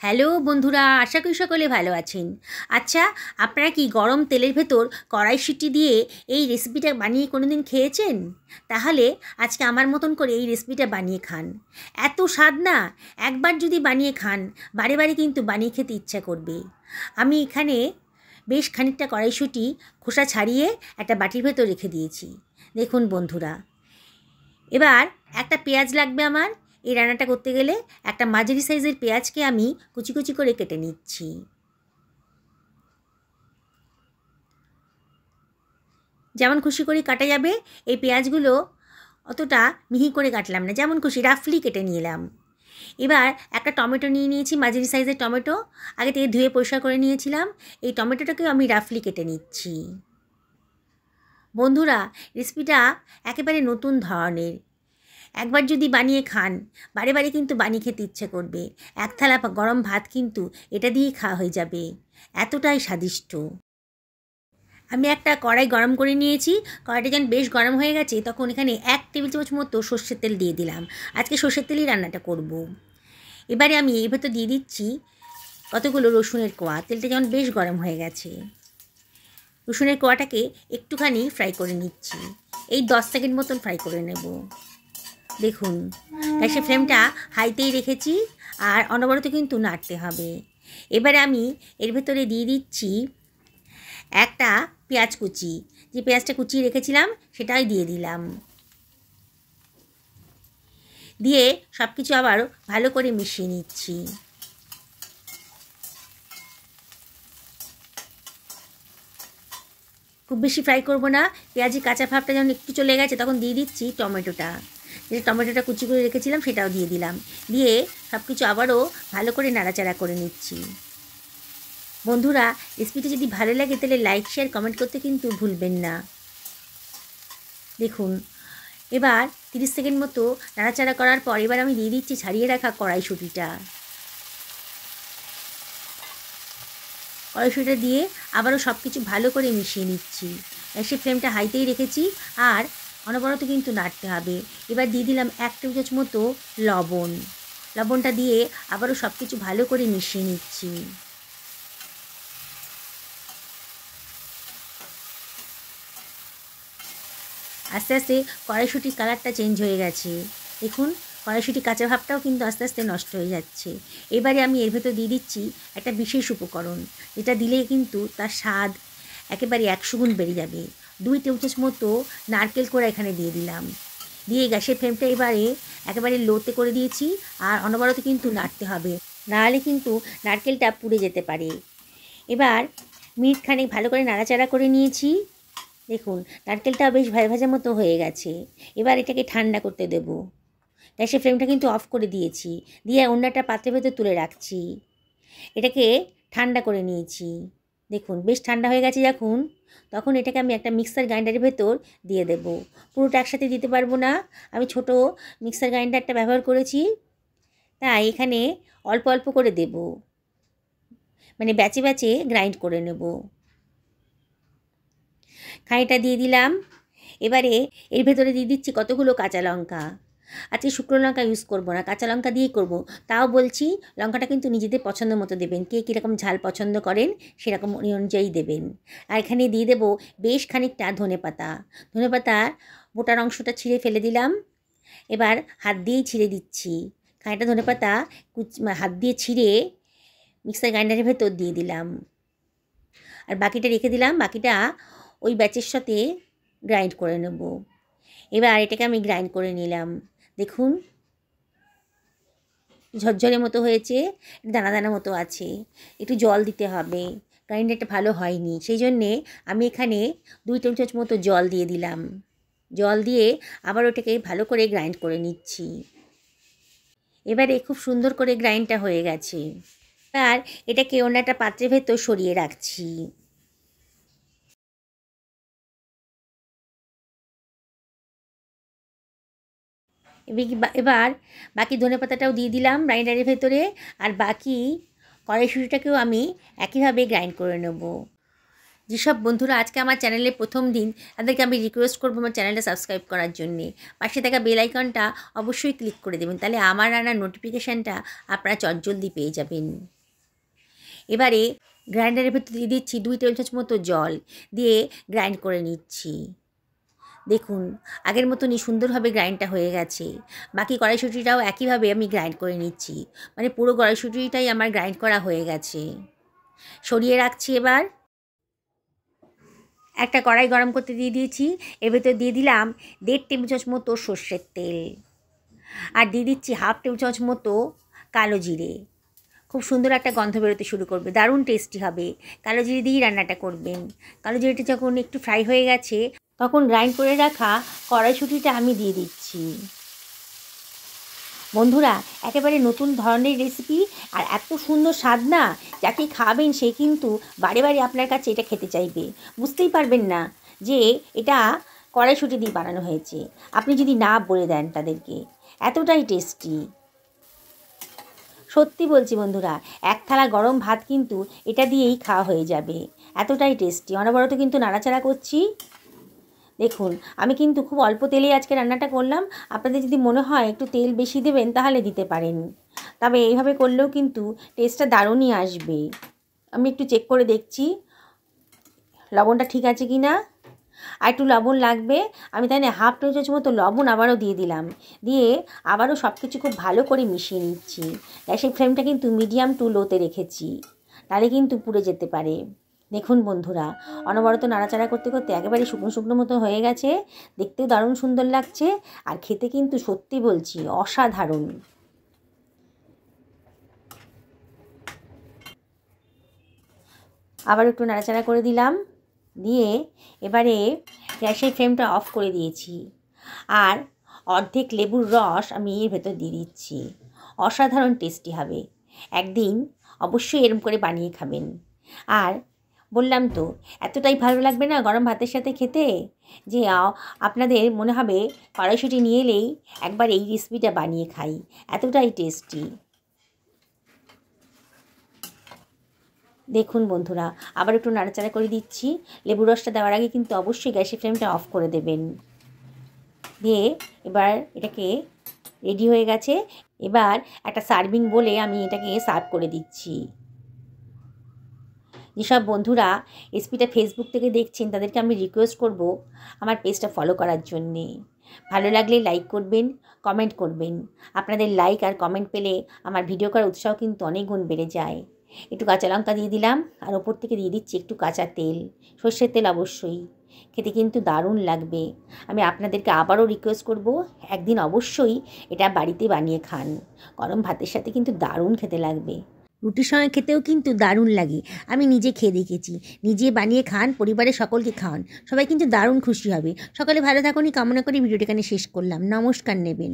Hello বন্ধুরা, আশা করি সকলে ভালো আছেন। আচ্ছা, আপনারা কি গরম তেলের ভেতর কড়াইশুঁটি দিয়ে এই রেসিপিটা বানিয়ে কোনোদিন খেয়েছেন? তাহলে আজকে আমার মতন করে এই রেসিপিটা বানিয়ে খান। এত স্বাদ না, একবার যদি বানিয়ে খান বারে বারে কিন্তু বানিয়ে খেতে ইচ্ছা করবে। আমি এখানে বেশ খানিকটা কড়াইশুঁটি খোসা ছাড়িয়ে একটা বাটির ভেতর রেখে দিয়েছি। দেখুন বন্ধুরা, এবার একটা পেঁয়াজ লাগবে আমার। এই রান্নাটা করতে গেলে একটা মাঝারি সাইজের পেঁয়াজকে আমি কুচি কুচি করে কেটে নিচ্ছি। যেমন খুশি করে কাটা যাবে, এই পেঁয়াজগুলো অতটা মিহি করে কাটলাম না, যেমন খুশি রাফলি কেটে নিলাম। এবার একটা টমেটো নিয়ে নিয়েছি, মাঝারি সাইজের টমেটো, আগে থেকে ধুয়ে পরিষ্কার করে নিয়েছিলাম। এই টমেটোটাকেও আমি রাফলি কেটে নিচ্ছি। বন্ধুরা, রেসিপিটা একেবারে নতুন ধরনের। একবার যদি বানিয়ে খান বারে বারে কিন্তু বানিয়ে খেতে ইচ্ছে করবে। এক থালা গরম ভাত কিন্তু এটা দিয়েই খাওয়া হয়ে যাবে, এতটাই স্বাদিষ্ট। আমি একটা কড়াই গরম করে নিয়েছি। কড়াইটা যখন বেশ গরম হয়ে গেছে তখন এখানে 1 টেবিল চামচ মতো সর্ষের তেল দিয়ে দিলাম। আজকে সর্ষের তেলেই রান্নাটা করব। এবারে আমি এর ভেতর দিয়ে দিচ্ছি কতগুলো রসুনের কোয়া। তেলটা যখন বেশ গরম হয়ে গেছে, রসুনের কোয়াটাকে একটুখানি ফ্রাই করে নিচ্ছি। এই 10 সেকেন্ড মতন ফ্রাই করে নেব। দেখুন, গ্যাসের ফ্লেমটা হাইতেই রেখেছি আর অনবরত কিন্তু নাড়তে হবে। এবারে আমি এর ভেতরে দিয়ে দিচ্ছি একটা পেঁয়াজ কুচি। যে পেঁয়াজটা কুচিয়ে রেখেছিলাম সেটাই দিয়ে দিলাম। দিয়ে সব কিছু আবার ভালো করে মিশিয়ে নিচ্ছি। খুব বেশি ফ্রাই করব না। পেঁয়াজের কাঁচা ভাবটা যখন একটু চলে গেছে তখন দিয়ে দিচ্ছি টমেটোটা। যে টমেটোটা কুচি করে রেখেছিলাম সেটাও দিয়ে দিলাম। দিয়ে সব কিছু আবারও ভালো করে নাড়াচাড়া করে নিচ্ছি। বন্ধুরা, রেসিপিটা যদি ভালো লাগে তাহলে লাইক শেয়ার কমেন্ট করতে কিন্তু ভুলবেন না। দেখুন, এবার 30 সেকেন্ড মতো নাড়াচাড়া করার পর এবার আমি দিয়ে দিচ্ছি ছাড়িয়ে রাখা কড়াইশুঁটিটা। কড়াইশুঁটিটা দিয়ে আবারও সব কিছু ভালো করে মিশিয়ে নিচ্ছি। গ্যাসের ফ্লেমটা হাইতেই রেখেছি আর অনবরত কিন্তু নাড়তে হবে। এবার দিয়ে দিলাম 1 টেবিল চামচ মতো লবণ। লবণটা দিয়ে আবারও সব কিছু ভালো করে মিশিয়ে নিচ্ছি। আস্তে আস্তে কড়াইশুঁটির কালারটা চেঞ্জ হয়ে গেছে। দেখুন, কড়াইশুঁটি কাঁচা ভাবটাও কিন্তু আস্তে আস্তে নষ্ট হয়ে যাচ্ছে। এবারে আমি এর ভেতর দিয়ে দিচ্ছি একটা বিশেষ উপকরণ, যেটা দিলে কিন্তু তার স্বাদ একেবারে 100 গুণ বেড়ে যাবে। 2 টেবিল চামচ মতো নারকেল কোড়া এখানে দিয়ে দিলাম। দিয়ে গ্যাসের ফ্লেমটা এবারে একেবারে লোতে করে দিয়েছি আর অনবরত কিন্তু নাড়তে হবে, নাহলে কিন্তু নারকেলটা পুড়ে যেতে পারে। এবার মিনিট খানেক ভালো করে নাড়াচাড়া করে নিয়েছি। দেখুন, নারকেলটা বেশ ভাজা ভাজা মতো হয়ে গেছে। এবার এটাকে ঠান্ডা করতে দেব। গ্যাসের ফ্লেমটা কিন্তু অফ করে দিয়েছি, দিয়ে অন্য একটা পাত্রের ভেতর তুলে রাখছি। এটাকে ঠান্ডা করে নিয়েছি। দেখুন, বেশ ঠান্ডা হয়ে গেছে যখন, তখন এটাকে আমি একটা মিক্সার গ্রাইন্ডারের ভেতর দিয়ে দেব। পুরোটা একসাথে দিতে পারবো না, আমি ছোট মিক্সার গ্রাইন্ডারটা ব্যবহার করেছি, তাই এখানে অল্প অল্প করে দেব, মানে ব্যাচে ব্যাচে গ্রাইন্ড করে নেব। খানিকটা দিয়ে দিলাম। এবারে এর ভেতরে দিয়ে দিচ্ছি কতগুলো কাঁচা লঙ্কা। আজকে শুকনো লঙ্কা ইউজ করবো না, কাঁচা লঙ্কা দিয়েই করব। তাও বলছি, লঙ্কাটা কিন্তু নিজেদের পছন্দ মতো দেবেন। কে কীরকম ঝাল পছন্দ করেন সেরকম অনুযায়ী দেবেন। আর এখানে দিয়ে দেবো বেশ খানিকটা ধনেপাতা। ধনেপাতার বোটার অংশটা ছিঁড়ে ফেলে দিলাম। এবার হাত দিয়েই ছিঁড়ে দিচ্ছি। খানিকটা ধনেপাতা হাত দিয়ে ছিঁড়ে মিক্সার গ্রাইন্ডারের ভেতর দিয়ে দিলাম। আর বাকিটা রেখে দিলাম, বাকিটা ওই ব্যাচের সাথে গ্রাইন্ড করে নেব। এবার এটাকে আমি গ্রাইন্ড করে নিলাম। দেখুন, ঝরঝরে মতো হয়েছে, দানা দানা মতো আছে। একটু জল দিতে হবে, গ্রাইন্ডারটা ভালো হয়নি, সেই জন্যে আমি এখানে 2 টেবিল চামচ মতো জল দিয়ে দিলাম। জল দিয়ে আবার ওটাকে ভালো করে গ্রাইন্ড করে নিচ্ছি। এবারে খুব সুন্দর করে গ্রাইন্ডটা হয়ে গেছে। আর এটাকে অন্য একটা পাত্রের ভেতর সরিয়ে রাখছি। এবার বাকি ধনেপাতাটাও দিয়ে দিলাম গ্রাইন্ডারের ভেতরে, আর বাকি কড়াইশুঁটিটাকেও আমি একইভাবে গ্রাইন্ড করে নেব। যেসব বন্ধুরা আজকে আমার চ্যানেলে প্রথম দিন, তাদেরকে আমি রিকোয়েস্ট করবো আমার চ্যানেলটা সাবস্ক্রাইব করার জন্যে। পাশে থাকা বেল আইকনটা অবশ্যই ক্লিক করে দেবেন, তাহলে আমার রান্নার নোটিফিকেশানটা আপনারা চটজলদি পেয়ে যাবেন। এবারে গ্রাইন্ডারের ভেতর দিয়ে দিচ্ছি 2 টেবিল চামচ মতো জল, দিয়ে গ্রাইন্ড করে নিচ্ছি। দেখুন আগের মতনই সুন্দরভাবে গ্রাইন্ডটা হয়ে গেছে। বাকি কড়াইশুঁটিটাও একইভাবে আমি গ্রাইন্ড করে নিচ্ছি, মানে পুরো কড়াইশুঁটিটাই আমার গ্রাইন্ড করা হয়ে গেছে। সরিয়ে রাখছি। এবার একটা কড়াই গরম করতে দিয়ে দিয়েছি, এর ভেতর দিয়ে দিলাম 1.5 টেবিল চামচ মতো সর্ষের তেল, আর দিয়ে দিচ্ছি 1/2 টেবিল চামচ মতো কালো জিরে। খুব সুন্দর একটা গন্ধ বেরোতে শুরু করবে, দারুণ টেস্টি হবে। কালো জিরে দিয়েই রান্নাটা করবেন। কালো জিরেটা যখন একটু ফ্রাই হয়ে গেছে, তখন গ্রাইন্ড করে রাখা কড়াইশুঁটিটা আমি দিয়ে দিচ্ছি। বন্ধুরা, একেবারে নতুন ধরনের রেসিপি, আর এত সুন্দর স্বাদ না, যাকে খাবেন সে কিন্তু বারে বারে আপনার কাছে এটা খেতে চাইবে। বুঝতেই পারবেন না যে এটা কড়াইশুঁটি দিয়ে বানানো হয়েছে, আপনি যদি না বলে দেন তাদেরকে। এতটাই টেস্টি, সত্যি বলছি বন্ধুরা, এক থালা গরম ভাত কিন্তু এটা দিয়েই খাওয়া হয়ে যাবে, এতটাই টেস্টি। অনবরত কিন্তু নাড়াচাড়া করছি। দেখুন আমি কিন্তু খুব অল্প তেলেই আজকে রান্নাটা করলাম। আপনাদের যদি মনে হয় একটু তেল বেশি দেবেন তাহলে দিতে পারেন, তবে এইভাবে করলেও কিন্তু টেস্টটা দারুণই আসবে। আমি একটু চেক করে দেখছি লবণটা ঠিক আছে কি না। আর একটু লবণ লাগবে, আমি তাই 1/2 টেবিল চামচ মতো লবণ আবারও দিয়ে দিলাম। দিয়ে আবারও সব কিছু খুব ভালো করে মিশিয়ে নিচ্ছি। গ্যাসের ফ্লেমটা কিন্তু মিডিয়াম টু লোতে রেখেছি, তাহলে কিন্তু পুড়ে যেতে পারে। দেখুন বন্ধুরা, অনবরত নাড়াচাড়া করতে করতে একেবারে শুকনো শুকনো মতো হয়ে গেছে। দেখতেও দারুণ সুন্দর লাগছে, আর খেতে কিন্তু সত্যি বলছি অসাধারণ। আবার একটু নাড়াচাড়া করে দিলাম, দিয়ে এবারে গ্যাসের ফ্লেমটা অফ করে দিয়েছি, আর অর্ধেক লেবুর রস আমি এর ভেতর দিয়ে দিচ্ছি। অসাধারণ টেস্টি হবে, একদিন অবশ্যই এরম করে বানিয়ে খাবেন। আর বললাম তো, এতটাই ভালো লাগবে না গরম ভাতের সাথে খেতে, যে আপনাদের মনে হবে কড়াইশুঁটি নিয়ে এলেই একবার এই রেসিপিটা বানিয়ে খাই, এতটাই টেস্টি। দেখুন বন্ধুরা, আবার একটু নাড়াচাড়া করে দিচ্ছি। লেবুর রসটা দেওয়ার আগে কিন্তু অবশ্যই গ্যাসের ফ্লেমটা অফ করে দেবেন। দিয়ে এবার এটাকে রেডি হয়ে গেছে। এবার একটা সার্ভিং বলে আমি এটাকে সার্ভ করে দিচ্ছি। যেসব বন্ধুরা রেসিপিটা ফেসবুক থেকে দেখছেন তাদেরকে আমি রিকোয়েস্ট করব আমার পেজটা ফলো করার জন্যে। ভালো লাগলে লাইক করবেন, কমেন্ট করবেন। আপনাদের লাইক আর কমেন্ট পেলে আমার ভিডিও করার উৎসাহ কিন্তু অনেক গুণ বেড়ে যায়। একটু কাঁচা লঙ্কা দিয়ে দিলাম, আর ওপর থেকে দিয়ে দিচ্ছি একটু কাঁচা তেল, সর্ষের তেল অবশ্যই। খেতে কিন্তু দারুণ লাগবে। আমি আপনাদেরকে আবারও রিকোয়েস্ট করব, একদিন অবশ্যই এটা বাড়িতে বানিয়ে খান। গরম ভাতের সাথে কিন্তু দারুণ খেতে লাগবে, রুটির সঙ্গে খেতেও কিন্তু দারুণ লাগে। আমি নিজে খেয়ে দেখেছি, নিজে বানিয়ে খান, পরিবারের সকলকে খাওয়ান, সবাই কিন্তু দারুণ খুশি হবে। সকালে ভালো থাকুনই কামনা করে ভিডিওটা এখানে শেষ করলাম। নমস্কার নেবেন।